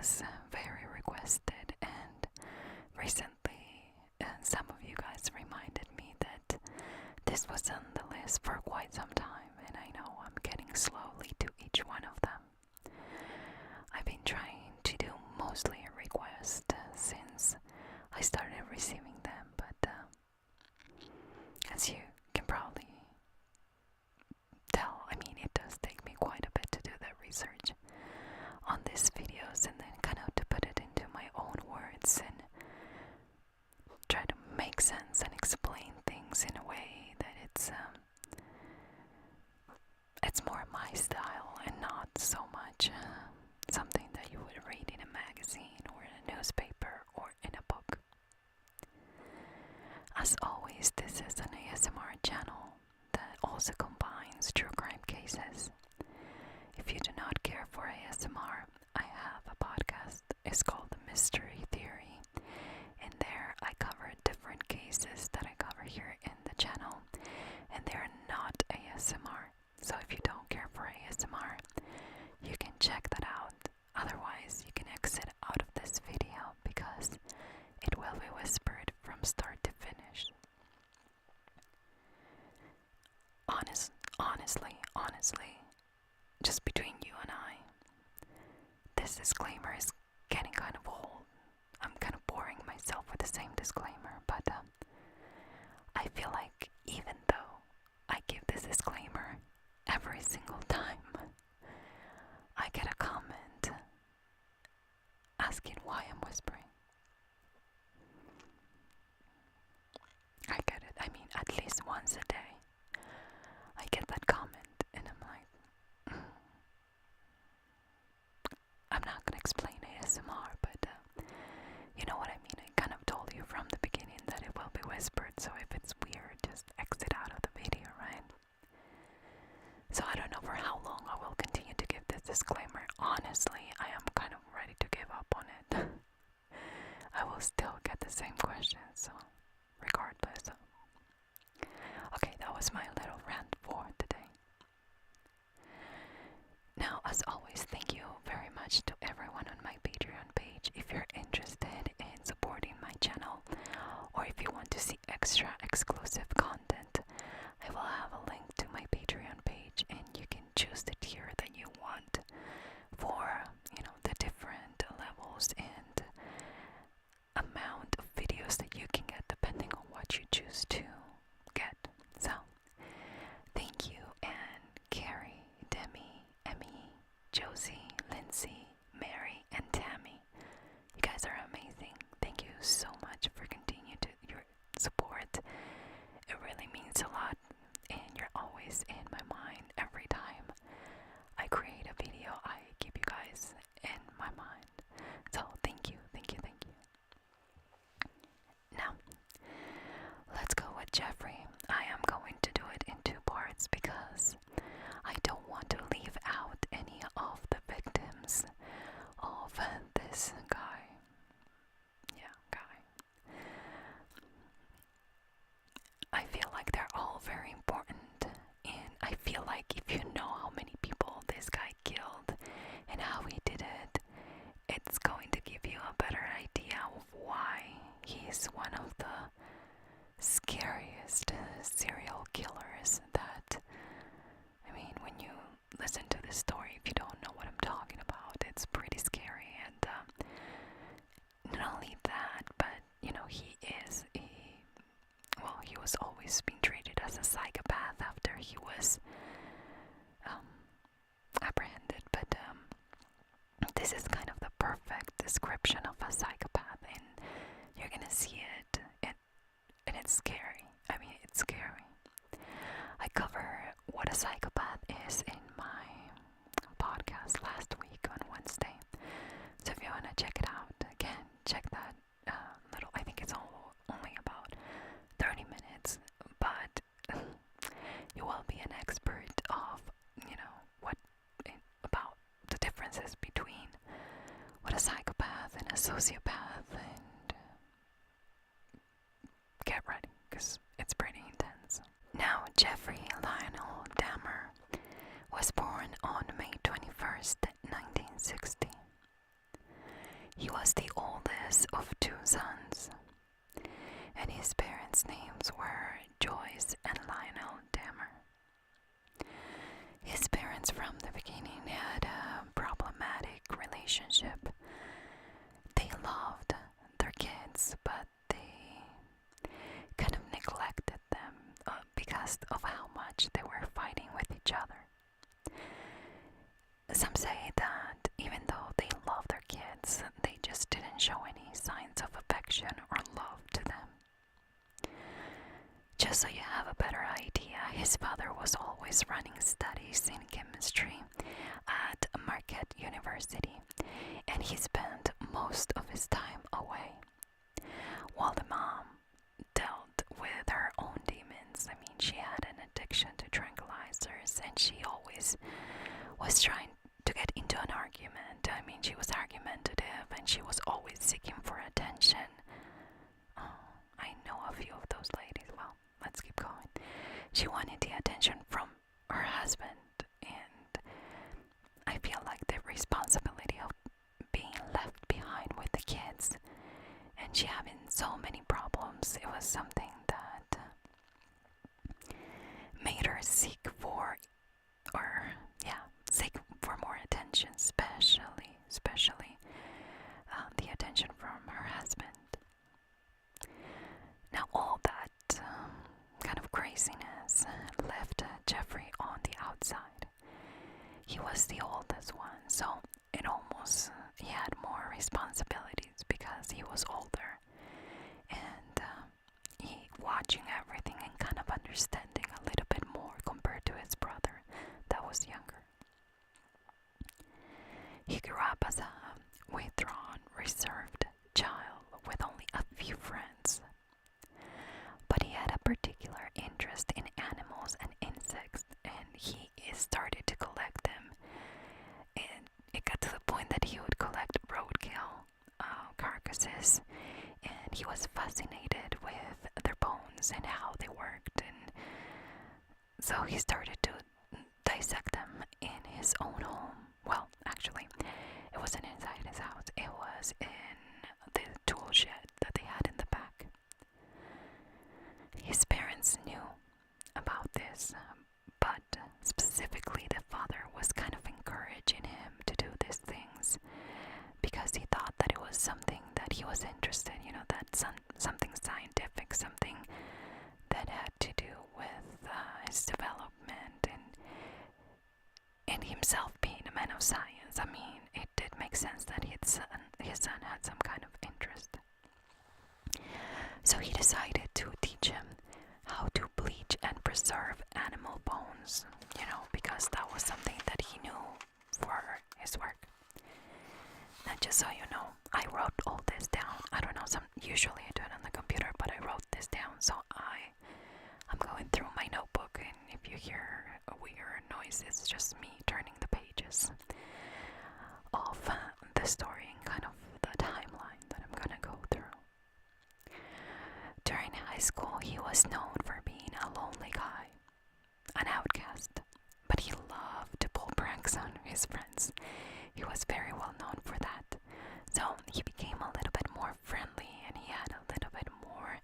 was very requested, and recently some of you guys reminded me that this was on the list for quite some time, and I know I'm getting slowly to each one of them. I've been trying to do mostly a request since I started receiving them, but as you can probably tell, it does take me quite a bit to do that research on these videos and then kind of to put it into my own words and try to make sense and explain things in a way that it's more my style and not so much something that you would read in a magazine or in a newspaper or in a book. As always, this is an ASMR channel that also combines true crime cases. If you do not care for ASMR, I have a podcast. It's called The Mystery Theory. And there I cover different cases that I cover here in the channel, and they're not ASMR. So if you don't care for ASMR, you can check that out. Otherwise, you can exit out of this video because it will be whispered from start to finish. Honestly, just between you and I, this disclaimer is getting kind of old. I'm kind of boring myself with the same disclaimer, but I feel like even though I give this disclaimer every single time, I get a comment asking why I'm whispering. I get it. At least once a day, I get that comment, and I'm like, I'm not gonna explain ASMR, but you know what I mean. I kind of told you from the beginning that it will be whispered, so if it's weird, just exit out of the video, right? So I don't know for how long I will continue to give this disclaimer. Honestly, I am kind of ready to give up on it. I will still get the same questions, so regardless. Okay, that was my little rant for today. Now, as always, thank you very much to everyone on my Patreon page. If you're interested in supporting my channel, or if you want to see extra exclusive content, I will have a link to my Patreon page, and you can choose the tier that you want for, the different levels and amount of videos that you can get depending on what you choose to get. So, thank you, and Carrie, Demi, Emmy, Josie, Lindsay, Mary, and Tammy. You guys are amazing. Thank you so much for continuing your support. It really means a lot, and you're always in my mind. Every time I create a video, I keep you guys in my mind. So thank you, thank you, thank you. Now, let's go with Jeffrey. I am going to do it in 2 parts because I don't want to leave out any of the victims of this guy. I feel like they're all very important, and I feel like if you know how many people this guy killed and how he did it, it's going to give you a better idea of why he's one of the scariest serial killers that, when you listen to this story, if you don't know what I'm talking about, it's pretty scary. And not only that, but he was always being treated as a psychopath after he was apprehended, but this is kind of the perfect description of a psychopath, and you're gonna see it, and it's scary. It's scary. I cover what a psychopath is in my podcast last week on Wednesday, so if you want to check it out, again, check that little, I think it's only about 30 minutes, but you will be an expert of, about the differences between what a psychopath and a sociopath, and get ready, because it's pretty intense. Now, Jeffrey Lionel Dahmer was born on May 21st, 1960. was the oldest of two sons, and his parents' names were Joyce and Lionel Dahmer. His parents from the beginning had a problematic relationship. They loved their kids, but they kind of neglected them because of how much they were fighting with each other. Some say that even though they loved their kids, they just didn't show any signs of affection or love to them. Just so you have a better idea, his father was always running studies in chemistry at Marquette University, and he spent most of his time away, while the mom dealt with her own demons. I mean, she had an addiction to tranquilizers, and she always was trying to get into an argument. I mean, she was argumentative, and she was always seeking for attention. I know a few of those ladies. Well, let's keep going. She wanted the attention from her husband, and I feel like the responsibility of being left behind with the kids and she having so many problems, it was something that made her seek for more attention, especially the attention from her husband. Now all that kind of craziness left Jeffrey on the outside. He was the oldest one, so he had more responsibilities because he was older, and he watching everything and kind of understanding a little bit more compared to his brother that was younger. He grew up as a withdrawn, reserved child with only a few friends, but he had a particular interest in animals and insects, and he started to collect them. And it got to the point that he would collect roadkill carcasses, and he was fascinated with their bones and how they worked, and so he started to dissect them in his own home. Well, actually, it wasn't inside his house, it was in the tool shed that they had in the back. His parents knew about this, but specifically the father was kind of encouraging him to do these things because he thought that it was something that he was interested in, that something scientific, something that had to do with his development and himself being a man of science. I mean, it did make sense that his son had some kind of interest. So he decided to teach him how to bleach and preserve animal bones, because that was something that he knew for his work. Now, just so you know, I wrote all this down. I don't know, usually I do it on the computer, but I wrote this down, so I'm going through my notebook, and if you hear a weird noise, it's just me turning the pages of the story and kind of the timeline that I'm gonna go through. During high school, he was known for being a lonely guy, an outcast, but he loved to pull pranks on his friends. He was very well known for that. So he became a little bit more friendly, and he had a little bit more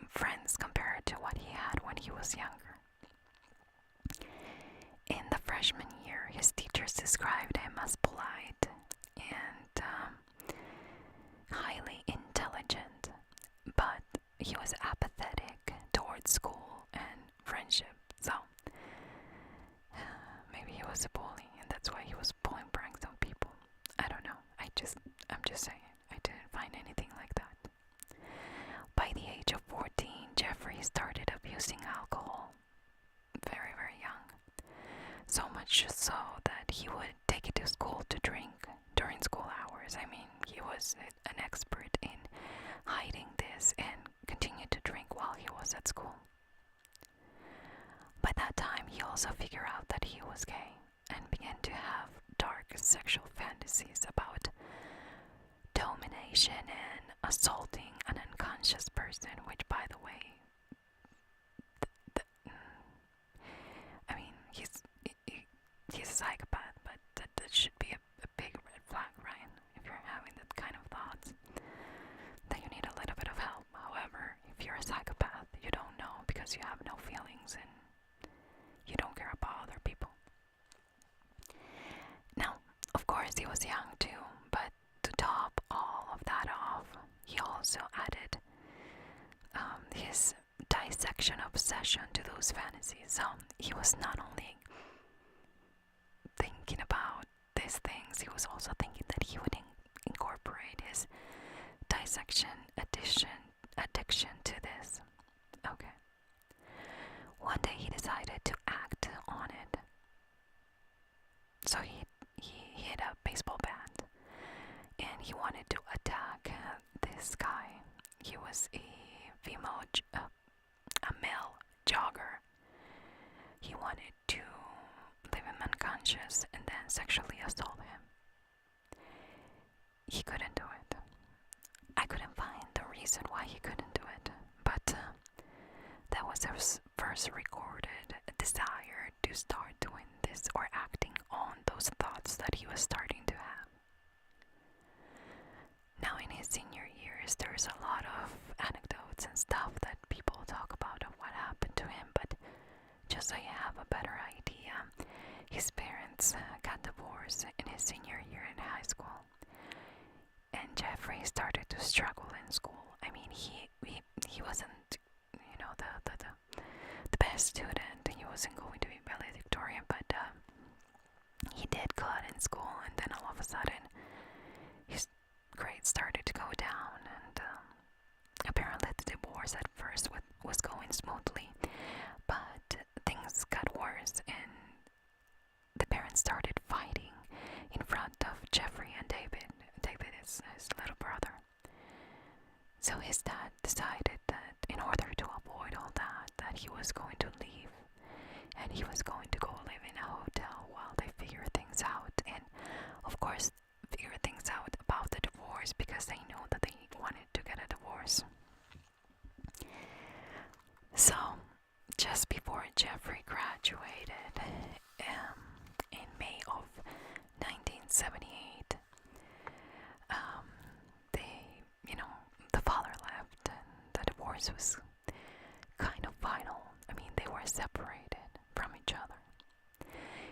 friends compared to what he had when he was younger. In the freshman year, his teachers described him as polite and highly intelligent, but he was apathetic towards school and friendship. So maybe he was a bully, and that's why he was pulling pranks on people. I don't know. I'm just saying. I didn't find anything like that. By the age of 14, Jeffrey started abusing alcohol. Very, very young. So much so that he would take it to school to drink during school hours. I mean, he was an expert in hiding this and continued to drink while he was at school. By that time, he also figured out that he was gay and began to have dark sexual fantasies about domination and assaulting an unconscious person, which, by the way, I mean, he's a psychopath, but that should be a big red flag, right? young too, but to top all of that off, he also added his dissection obsession to those fantasies. So he was not only thinking about these things, he was also thinking that he would incorporate his dissection addiction to this. Okay. One day he decided to act on it. So he hit a baseball bat and he wanted to attack this guy. He was a male jogger. He wanted to leave him unconscious and then sexually assault him. He couldn't do it. I couldn't find the reason why he couldn't do it, but that was his first recorded desire to start doing this or acting on those thoughts that he was starting to have. Now in his senior years, there's a lot of anecdotes and stuff that people talk about of what happened to him, but just so you have a better idea, his parents got divorced in his senior year in high school, and Jeffrey started to struggle in school. I mean, he wasn't, you know, the best student. He wasn't going to be valedictorian, but he did good in school, and then all of a sudden his grades started to go down, and apparently the divorce at first was going smoothly, but things got worse, and the parents started fighting in front of Jeffrey and David. David is his little brother. So his dad decided that in order to avoid all that he was going to leave, and he was going to go live in a hotel while they figure things out, and of course figure things out about the divorce because they knew that they wanted to get a divorce. So just before Jeffrey graduated in May of 1978, the father left and the divorce was kind of final. I mean, they were separated from each other.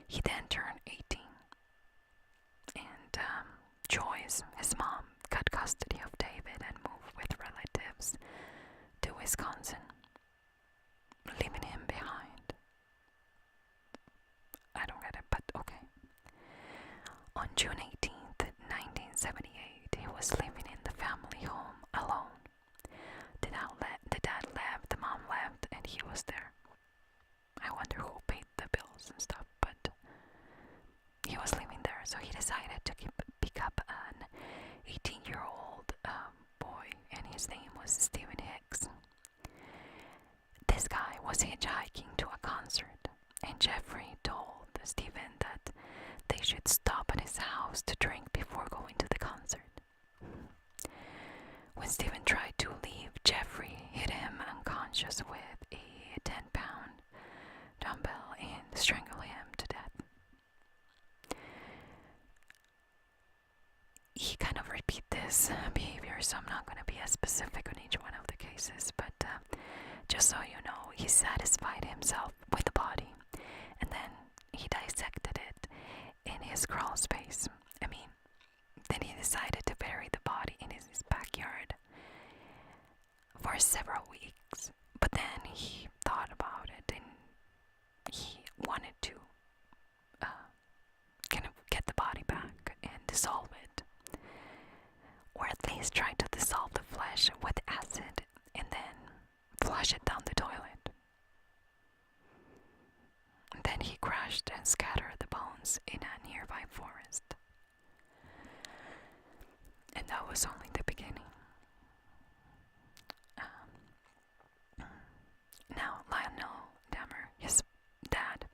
He then turned 18, and Joyce, his mom, got custody of David and moved with relatives to Wisconsin, leaving him behind. I don't get it, but okay. On June 18th, 1978, he was living in the family home alone. The dad left, the mom left, and he was there. I wonder who paid the bills and stuff, but he was living there, so he decided to pick up an 18-year-old boy, and his name was Stephen Hicks. This guy was hitchhiking to a concert, and Jeffrey told Stephen that they should stop at his house to drink before going to the concert. When Stephen tried to leave, Jeffrey hit him unconscious with a 10-pound dumbbell and strangled him to death. He kind of repeat this behavior, so I'm not going to be as specific on each one of the cases, but just so you know, he satisfied himself with the body, and then he dissected it in his crawl space. I mean, then he decided to bury the body in his backyard for several weeks, but then he thought about it and he wanted to kind of get the body back and dissolve it, or at least try to dissolve the flesh with acid and then flush it down the toilet. And then he crushed and scattered the bones in a nearby forest. And that was only the beginning. Now Lionel Dahmer, his dad,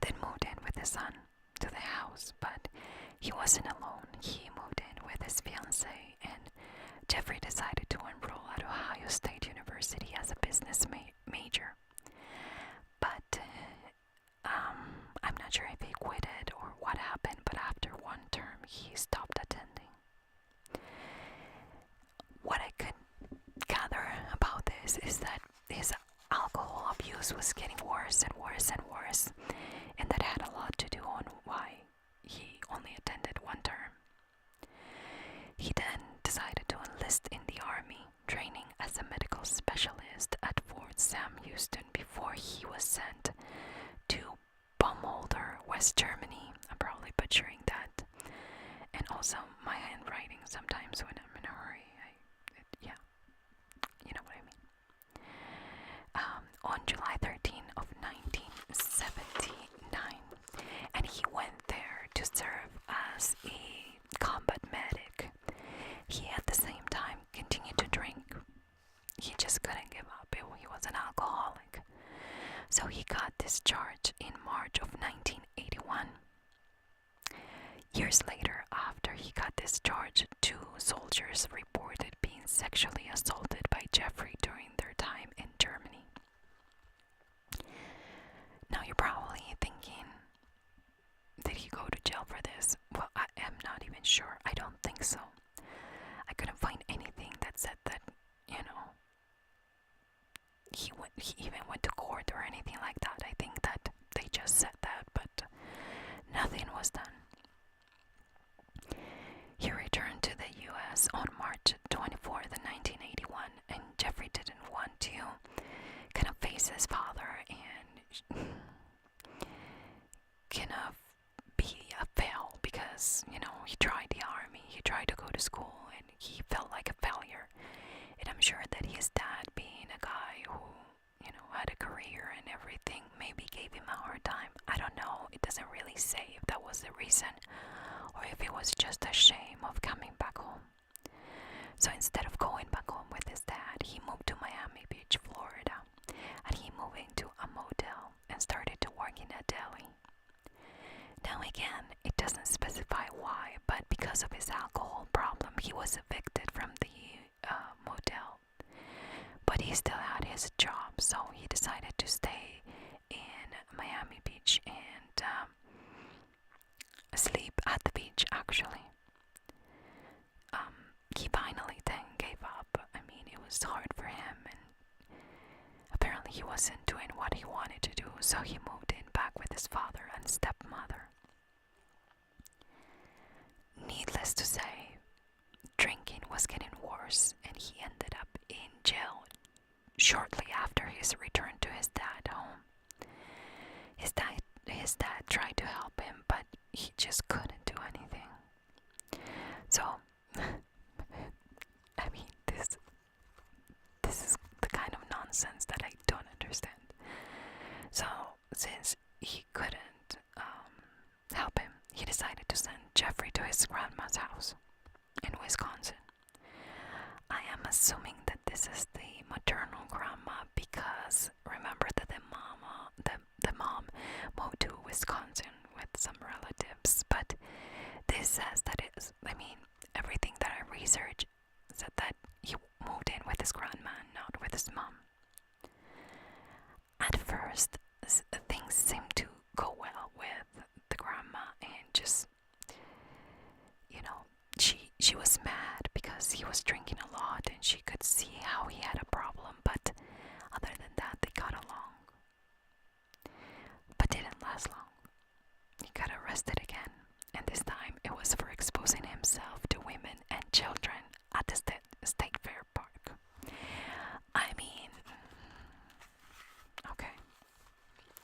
then moved in with his son to the house, but he wasn't alone. He moved in with his fiancée, and Jeffrey decided to enroll at Ohio State University as a business major. But I'm not sure if he quitted or what happened, but after one term he stopped attending. What I could gather about this is that his alcohol abuse was getting worse and worse and worse, and that had a lot to do on why he only attended one term. enlist in the army, training as a medical specialist at Fort Sam Houston before he was sent to Baumholder, West Germany. I'm probably butchering that. And also my handwriting sometimes when I'm in a hurry, yeah, you know what I mean. On July 13 of 1979, and he went there to serve as a combat medic. He at the same time continued to drink. He just couldn't give up. He was an alcoholic. So he got discharged in March of 1981. Years later, after he got discharged, 2 soldiers reported being sexually assaulted by Jeffrey during their time in Germany. Now you're probably thinking, did he go to jail for this? Well, I am not even sure. I don't think so. I couldn't find anything that said that, he even went to court or anything like that. I think that they just said that, but nothing was done. He returned to the U.S. on March 24th, 1981, and Jeffrey didn't want to kind of face his father and kind of be a fail because, he tried the army, he tried to go to school, and he felt like a failure. And I'm sure that his dad, being a guy who, had a career and everything, maybe gave him a hard time. I don't know. It doesn't really say if that was the reason or if it was just a shame of coming back home. So instead of going back home with his dad, he moved to Miami Beach, Florida, and he moved into a motel and started to work in a deli. Now again, it doesn't specify why, but because of his alcohol problem, he was evicted from the motel. But he still had his job, so he decided to stay in Miami Beach and sleep at the beach, actually. He finally then gave up. I mean, it was hard for him, and apparently he wasn't doing what he wanted to do, so he moved in back with his father and stepmother. Needless to say, drinking was getting worse, and he ended up in jail shortly after his return to his dad's home. His dad tried to help him, but he just couldn't do anything. So, I mean, this is the kind of nonsense that I don't understand. So, since he couldn't help him, he decided to send Jeffrey to his grandma's house in Wisconsin. I am assuming that this is the maternal grandma because remember that the mom moved to Wisconsin with some relatives, but this says that everything that I researched said that he moved in with his grandma and not with his mom. At first, things seemed to go well with the grandma, and just, she was mad because he was drinking a lot and she could see how he had a problem, but other than that, they got along. But didn't last long. He got arrested again, and this time it was for exposing himself to women and children at the State Fair Park. I mean, okay,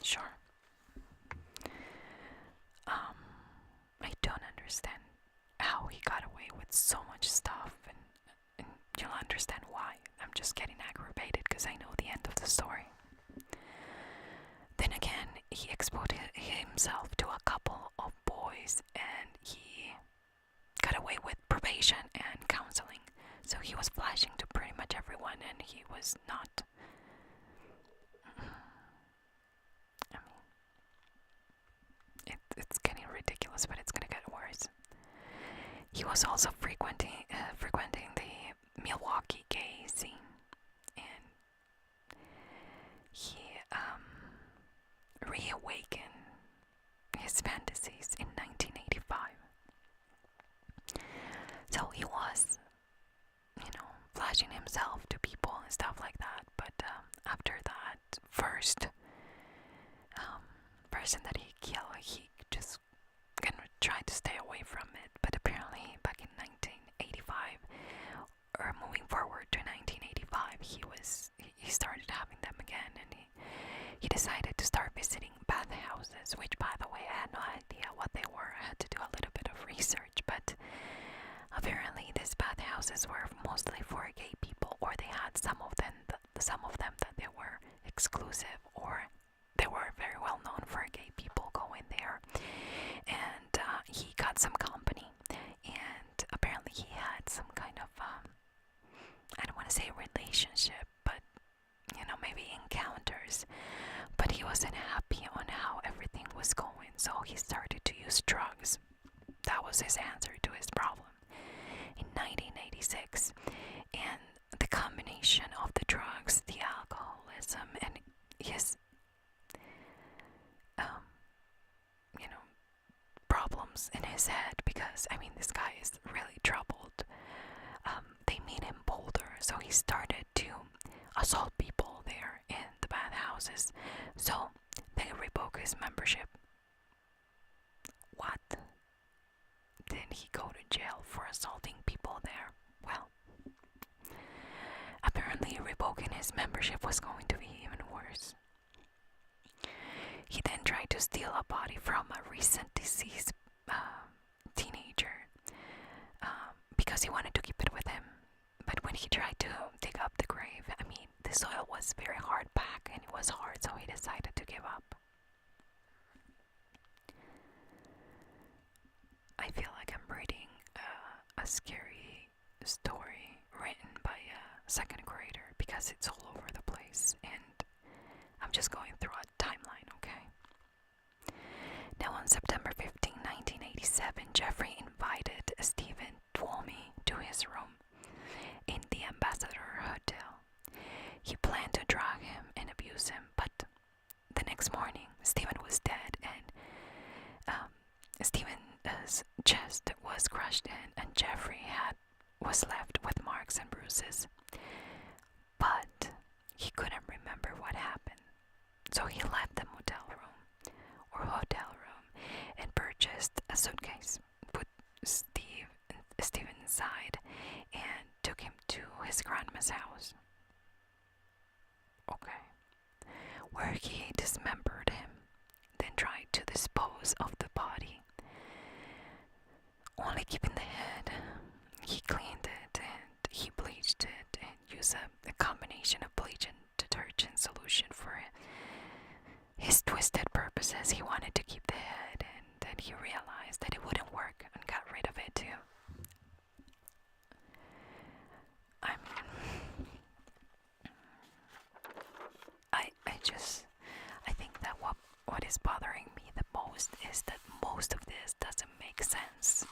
sure. I don't understand how he got away with so much stuff, and you'll understand why. I'm just getting aggravated because I know the end of the story. Then again, he exposed himself to a couple of boys, and he got away with probation and counseling. So he was flashing to pretty much everyone, and he was not. I mean, it's getting ridiculous, but it's gonna get worse. He was also frequenting the Milwaukee gay scene, and he reawakened his fantasies in 1985. So he was, flashing himself to people and stuff like that. But after that first person that he killed, he just kind of tried to stay away from it. But apparently back in 1985, or exclusive, or they were very well known for gay people going there. And he got some company, and apparently he had some kind of I don't want to say relationship, but maybe encounters. But he wasn't happy on how everything was going, so he started to use drugs. That was his answer to his problem in 1986. And the combination of the drugs, the alcoholism, and his problems in his head, because this guy is really troubled. They made him bolder, so he started to assault people there in the bathhouses. So they revoke his membership. What? Did he go to jail for assaulting people there? Well, apparently revoking his membership was going to be even worse. He then tried to steal a body from a recent deceased teenager because he wanted to keep it with him. But when he tried to dig up the grave, the soil was very hard packed and it was hard, so he decided to give up. I feel like I'm reading a scary story written by a second grader, because it's all over the place, and I'm just going through a timeline, okay? Now on September 15, 1987, Jeffrey invited Stephen Twomey to his room in the Ambassador Hotel. He planned to drug him and abuse him, but the next morning, Stephen was dead, and Stephen's chest was crushed in, and Jeffrey was left with marks and bruises. But he couldn't remember what happened, so he left the hotel room and purchased a suitcase, put Stephen inside, and took him to his grandma's house. Okay. Where he dismembered him, then tried to dispose of the body, only keeping the head. He cleaned it and he bleached it and used a combination of bleach and detergent solution for his twisted purposes. He wanted to keep the head, and then he realized that it wouldn't work and got rid of it too. I think that what is bothering me the most is that most of this doesn't make sense.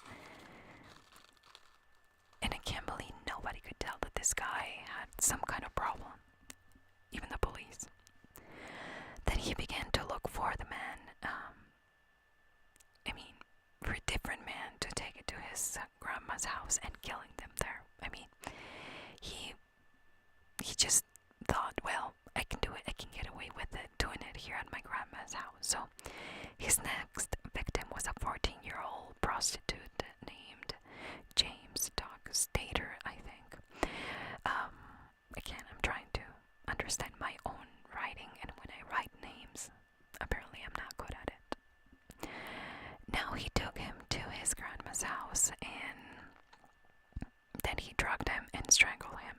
And I can't believe nobody could tell that this guy had some kind of problem, even the police. Then he began to look for the man, for a different man to take it to his grandma's house and killing them there. He just thought, well, I can do it, I can get away with it, doing it here at my grandma's house. So his next victim was a 14-year-old prostitute named James Doug Stater, I think. Again, I'm trying to understand my own writing, and when I write names, apparently I'm not good at it. Now he took him to his grandma's house, and then he drugged him and strangled him.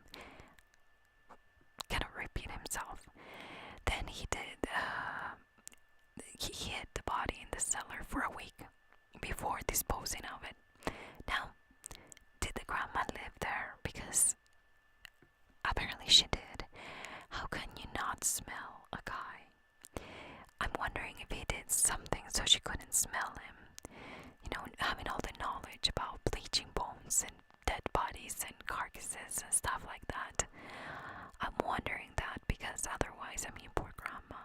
Kind of repeat himself. Then he hid the body in the cellar for a week before disposing of it. Now, did the grandma live there? Because apparently she did. How can you not smell a guy? I'm wondering if he did something so she couldn't smell him. Having all the knowledge about bleaching bones and dead bodies and carcasses and stuff like that. I'm wondering that, because otherwise, poor grandma.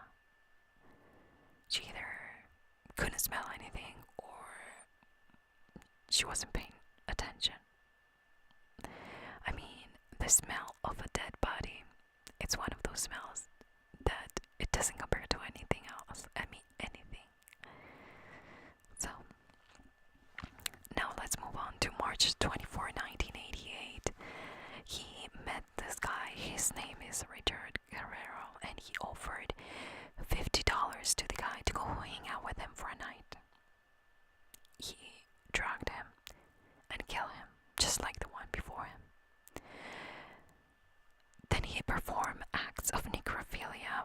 She either couldn't smell anything or she wasn't paying attention. The smell of a dead body, it's one of those smells that it doesn't compare to anything else. Anything. So, now let's move on to March 24, 1988. He met this guy. His name is Richard Guerrero, and he offered $50 to the guy to go hang out with him for a night. He drugged him and killed him, just like the one before him. Then he performed acts of necrophilia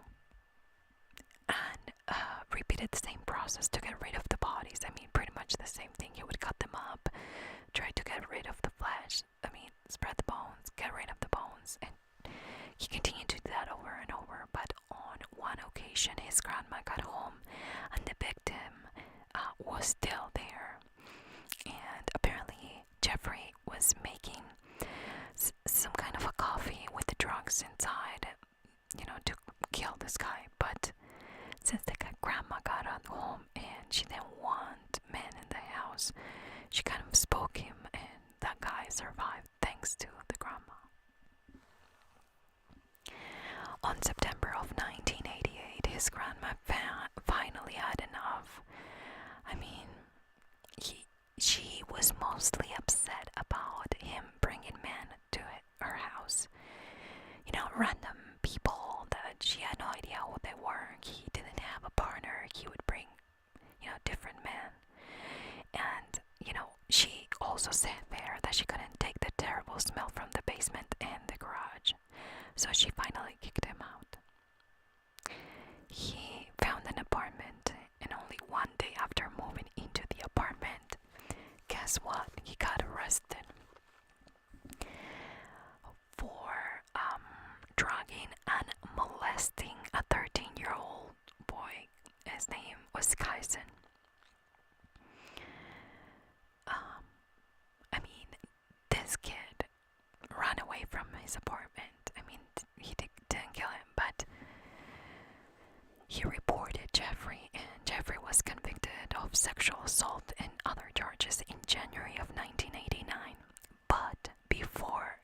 process to get rid of the bodies. I mean, pretty much the same thing. He would cut them up, try to get rid of the flesh. I mean, spread the bones, get rid of the bones, and he continued to do that over and over. But on one occasion, his grandma got home, and the victim was still there. And apparently, Jeffrey was making some kind of a coffee with the drugs inside, to kill this guy. But since the grandma got home and she didn't want men in the house, she kind of spoke him, and that guy survived thanks to the grandma. On September of 1988, his grandma finally had enough. I mean, she was mostly upset about him bringing men to her house. Random people that she had no idea who they were. He didn't have a partner. He would bring, different men. And, she also said there that she couldn't take the terrible smell from the basement and the garage. So she finally kicked him out. He found an apartment, and only one day after moving into the apartment, guess what? He got arrested for drugging and molesting a 13-year-old boy. His name was Kaisen. I mean, this kid ran away from his apartment. I mean, he didn't kill him, but he reported Jeffrey, and Jeffrey was convicted of sexual assault and other charges in January of 1989. But before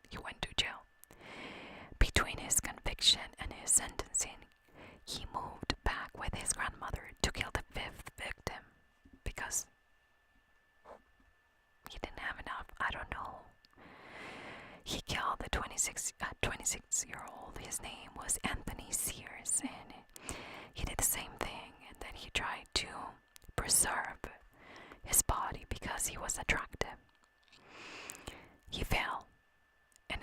he went to jail, between his conviction and his sentencing, he moved back with his grandmother to kill the 5th victim because he didn't have enough. I don't know. He killed the 26-year-old. His name was Anthony Sears, and he did the same thing. And then he tried to preserve his body because he was attractive. He fell and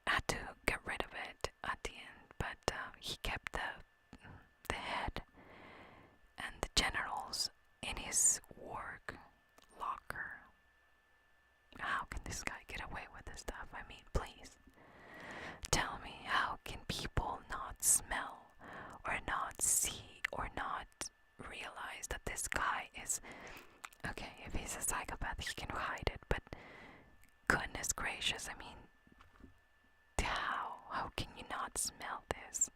had to get rid of it at the end, but he kept the head and the genitals in his work locker. How can this guy get away with this stuff? I mean, please tell me, how can people not smell or not see or not realize that this guy is okay? If he's a psychopath, he can hide it, but goodness gracious, I mean, how can you not smell this?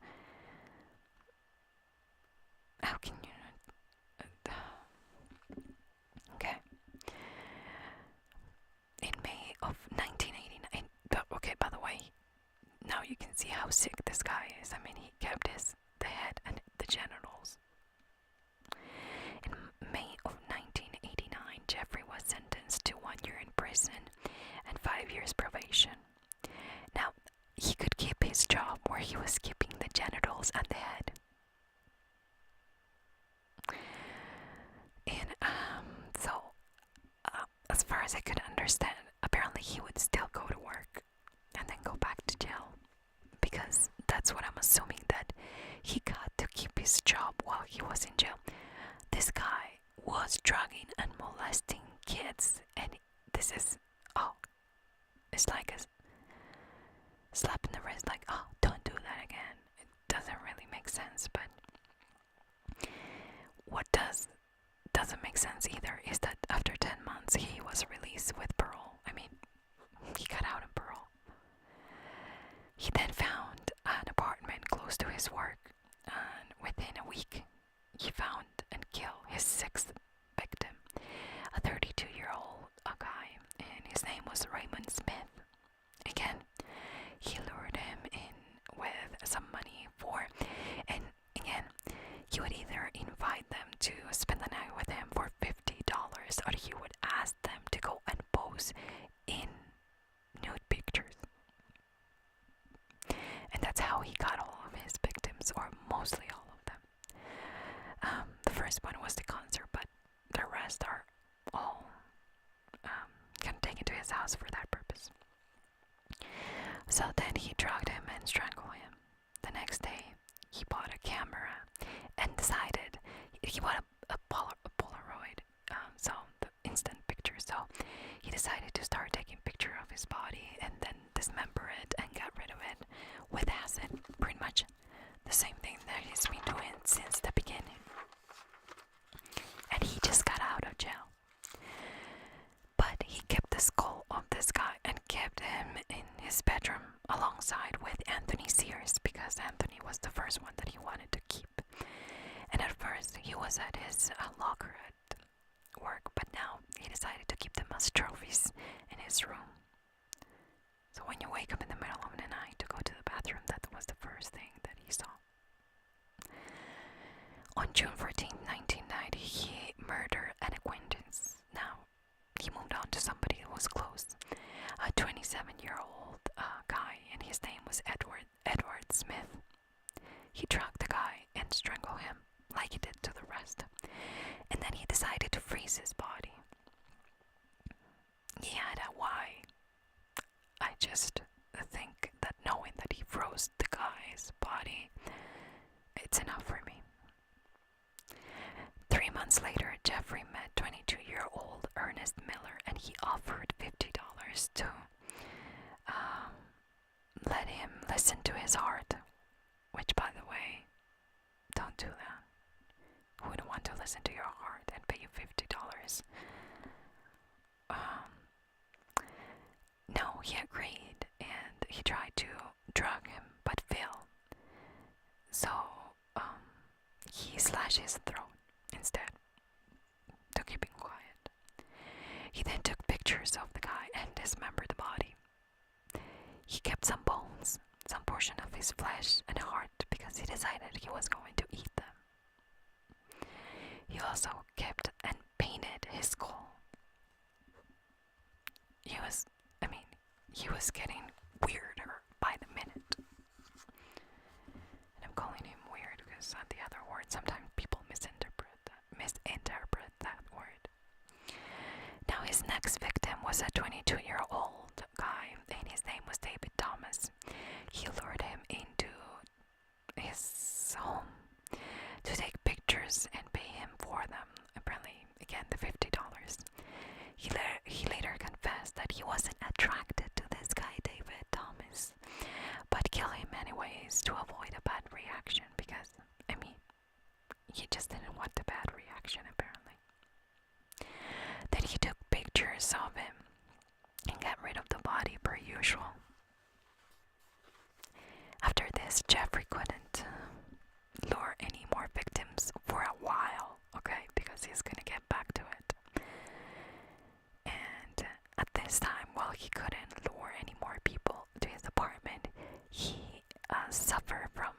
How can you not? Okay. In May of 1989, okay, by the way, now you can see how sick this guy is. I mean, he kept the head and the genitals. In May of 1989, Jeffrey was sentenced to 1 year in prison and 5 years probation. Now, he could keep his job where he was keeping the genitals and the head. And as far as I could understand, apparently he would still go to work and then go back to jail, because that's what I'm assuming, that he got to keep his job while he was in jail. This guy was drugging and molesting kids, and this is, it's like a slap in the wrist, like, don't do that again. It doesn't really make sense. But what doesn't make sense either is that after 10 months he was released with parole. I mean, he got out on parole. He then found an apartment close to his work, and within a week he found and killed his 6th victim, a 32-year-old guy, and his name was Raymond Smith. Again, he lured him in with some money and again, he would either invite them to spend the night with him for $50, or he would ask them to go and pose in nude pictures. And that's how he got all of his victims, or mostly all of them. The first one was the concert, but the rest are all kind of taken to his house for that purpose. was the first one that he wanted to keep. And at first, he was at his locker at work, but now he decided to keep them as trophies in his room. So when you wake up in the middle of the night to go to the bathroom, that was the first thing that he saw. On June 14, 1990, he murdered an acquaintance. Now, he moved on to somebody who was close, a 27-year-old guy, and his name was Edward Smith. He drugged the guy and strangled him like he did to the rest, and then he decided to freeze his body. He had a why. I just think that knowing that he froze the guy's body, it's enough for me. 3 months later, Jeffrey met 22-year-old Ernest Miller, and he offered $50 to let him listen to his heart. Which, by the way, don't do that. Who would want to listen to your heart and pay you $50? No, he agreed, and he tried to drug him, but failed. So, he slashed his throat instead to keep him quiet. He then took pictures of the guy and dismembered the body. He kept some bones, some portion of his flesh and heart, because he decided he was going to eat them. He also kept and painted his skull. He was getting weirder by the minute. And I'm calling him weird because the other word, sometimes people misinterpret that word. Now his next victim was a 22-year-old guy, and his name was David Thomas. He lured him into his home to take pictures and pay him for them. Apparently, again, the $50. He later confessed that he wasn't attracted to this guy, David Thomas, but killed him anyways to avoid a bad reaction because, he just didn't want the bad reaction, apparently. Then he took pictures of him and got rid of the body per usual. After this, Jeffrey couldn't lure any more victims for a while, okay, because he's gonna get back to it. And at this time, while he couldn't lure any more people to his apartment, he suffered from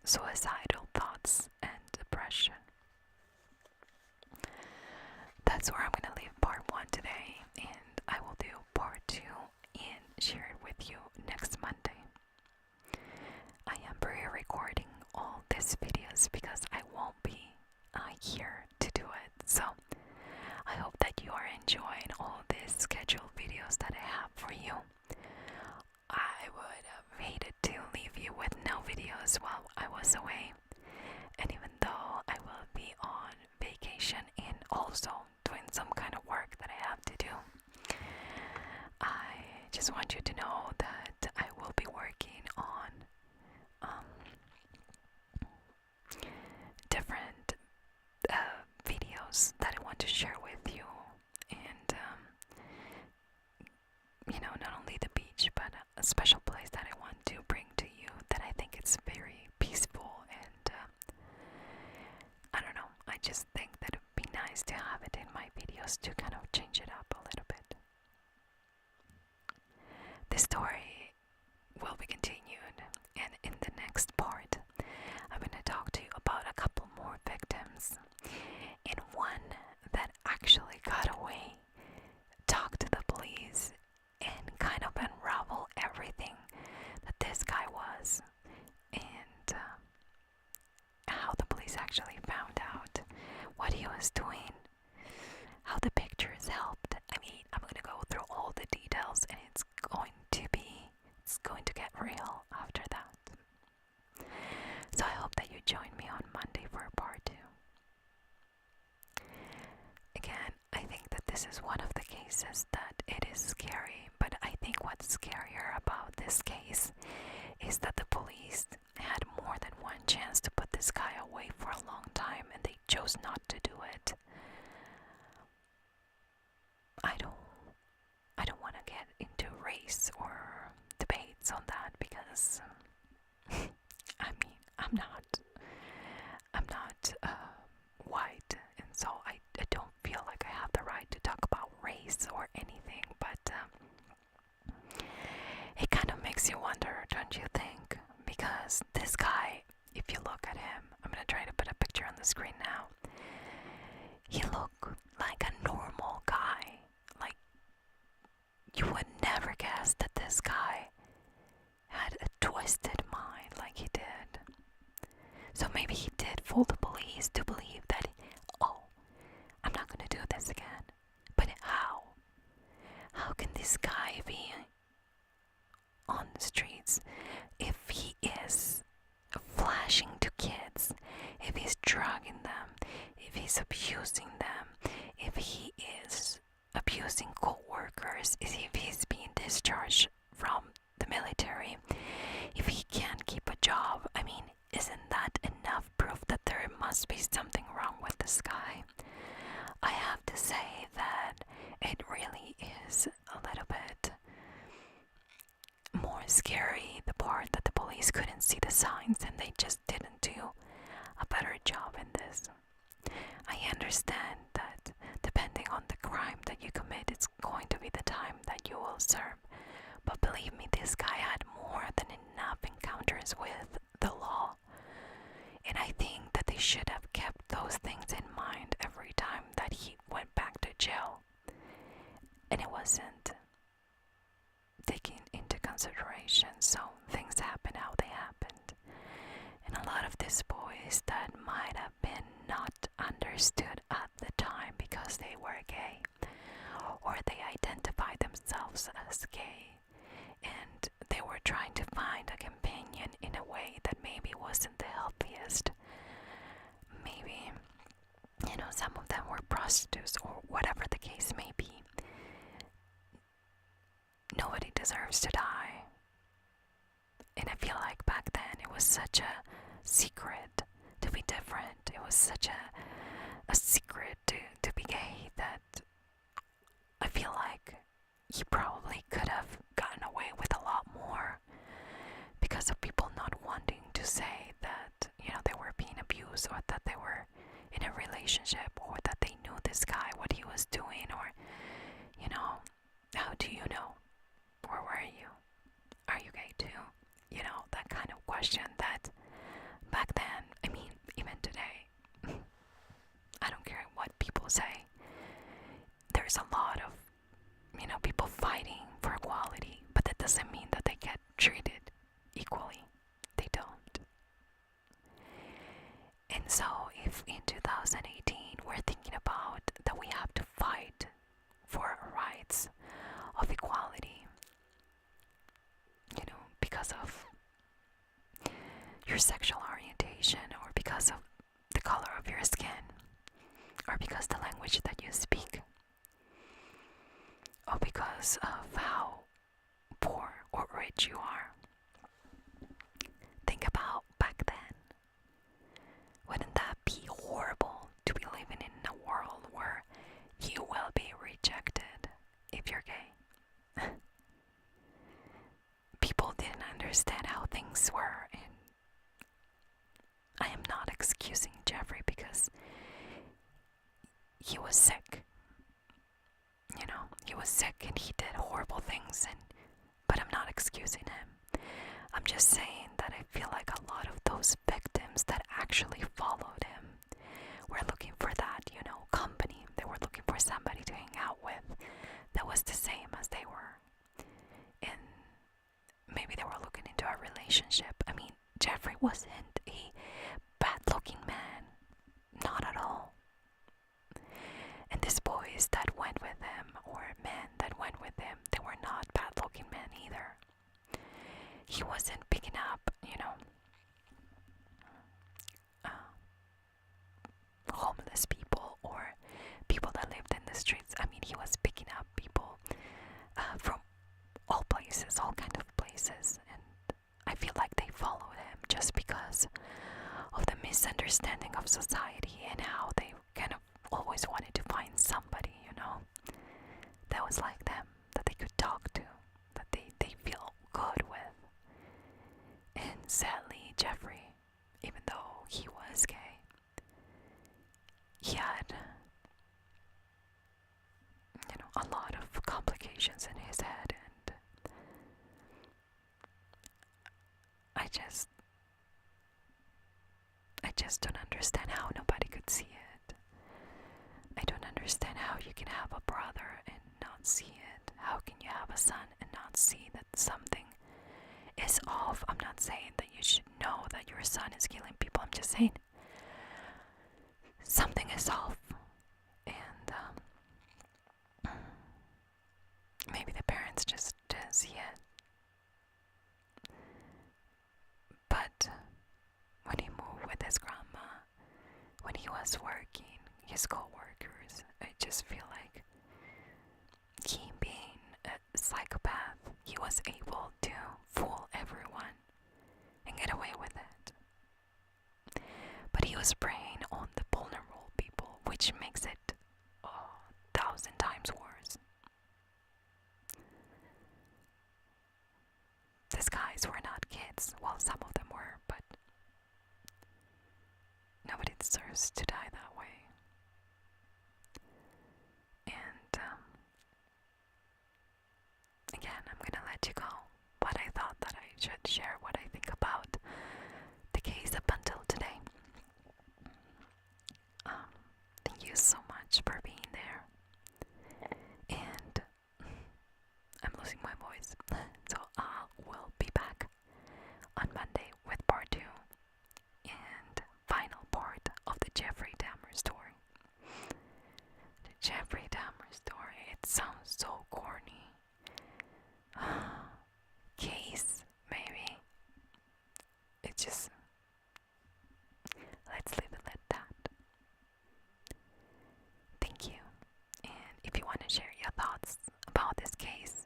suicidal thoughts and depression. That's where I'm gonna leave part 1 today, and I will do part 2 and share it with you next Monday. I am pre-recording all these videos because I won't be here to do it, so I hope that you are enjoying all these scheduled videos that I have for you. I would have hated to leave you with no videos while I was away, and even though I will be on vacation and also doing some kind of work that I have to do, I just want you to know that I will be working on different videos that I want to share with you, and not only the beach, but a special place that I want to bring to you that I think it's very peaceful, and I don't know, I just think that it would be nice to have it in my videos to kind of change it up a little bit. This story will be continued, and in the next part I'm going to talk to you about a couple more victims, and one that actually got away, talked to the police, and kind of unravel everything that this guy was, and how the police actually found out what he was doing, how the pictures helped. I'm going to go through all the details, and it's going to get real after that. So I hope that you join me on Monday for part 2. Again, I think that this is one of the cases that it is scary, but I think what's scarier about this case is that the police had more than one chance to put this guy away for a long time, and they chose not to do it. I don't want to get into race or debates on that because This guy, if you look at him, I'm gonna try to put a picture on the screen now. He looked like a normal guy. Like, you would never guess that this guy had a twisted mind like he did. So maybe he did fool the police to believe that, oh, I'm not gonna do this again. But how? How can this guy be on the streets if he is flashing to kids, if he's drugging them, if he's abusing them, if he is abusing co-workers, if he's being discharged from the military, if he can't keep a job? I mean, isn't that enough proof that there must be something wrong with this guy? I have to say that it really is a little bit more scary, the part that the police couldn't see the signs and they just didn't do a better job in this. I understand that depending on the crime that you commit, it's going to be the time that you will serve. But believe me, this guy had more than enough encounters with the law. And I think that they should have kept those things in mind every time that he went back to jail. And it wasn't taken into consideration, so things happen how they happened. And a lot of these boys that might have been not understood at the time because they were gay, or they identified themselves as gay, and they were trying to find a companion in a way that maybe wasn't the healthiest. Maybe, some of them were prostitutes or whatever the case may be. Nobody deserves to die. And I feel like back then it was such a secret to be different. It was such a secret to be gay that I feel like he probably could have gotten away with a lot more because of people not wanting to say that, they were being abused, or that they were in a relationship, or that they knew this guy, what he was doing, or, how do you know? Where were you? Are you gay too? That kind of question that back then, I mean, even today, I don't care what people say, there's a lot of, people fighting for equality, but that doesn't mean that they get treated equally. They don't. And so if in 2018 we're thinking about that we have to fight for rights of equality, because of your sexual orientation, or because of the color of your skin, or because the language that you speak, or because of how poor or rich you are. Think about back then. Wouldn't that be horrible to be living in a world where you will be rejected if you're gay? People didn't understand how things were, and I am not excusing Jeffrey because he was sick. He was sick and he did horrible things, but I'm not excusing him. I'm just saying that I feel like a lot of those victims that actually followed him were looking for that, company. They were looking for somebody to hang out with that was the same as they were. And maybe they were looking into a relationship. I mean, Jeffrey wasn't a bad-looking man. Not at all. And these boys that went with him, or men that went with him, they were not bad-looking men either. He wasn't picking up, homeless people or people that lived in the streets. I mean, he was picking up people from all places, all kind of places. And I feel like they followed him just because of the misunderstanding of society and how they kind of always wanted to find somebody, that was like them, that they could talk to, that they feel good with. And sadly, Jeffrey, even though he was gay, he had, a lot of complications in his head, and I just don't understand how nobody could see it. I don't understand how you can have a brother and not see it. How can you have a son and not see that something is off? I'm not saying that you should know that your son is killing people. I'm just saying something is off. And maybe the parents just didn't see it. But when he moved with his grandma, when he was working, his co-workers, I just feel like he being a psychopath, he was able to fool everyone and get away with it. But he was preying on the vulnerable people, which makes it 1,000 times worse. These guys were not kids. Well, some of them were, but nobody deserves to die that way. And again, I'm gonna let you go. But I thought that I should share what I think about the case up until today. Thank you so much for being there. And I'm losing my voice, so I will be back on Monday with part 2 and final part of the Jeffrey Dahmer story. The Jeffrey Dahmer story, it sounds so corny. Case, maybe. It just, let's leave it at that. Thank you. And if you want to share your thoughts about this case,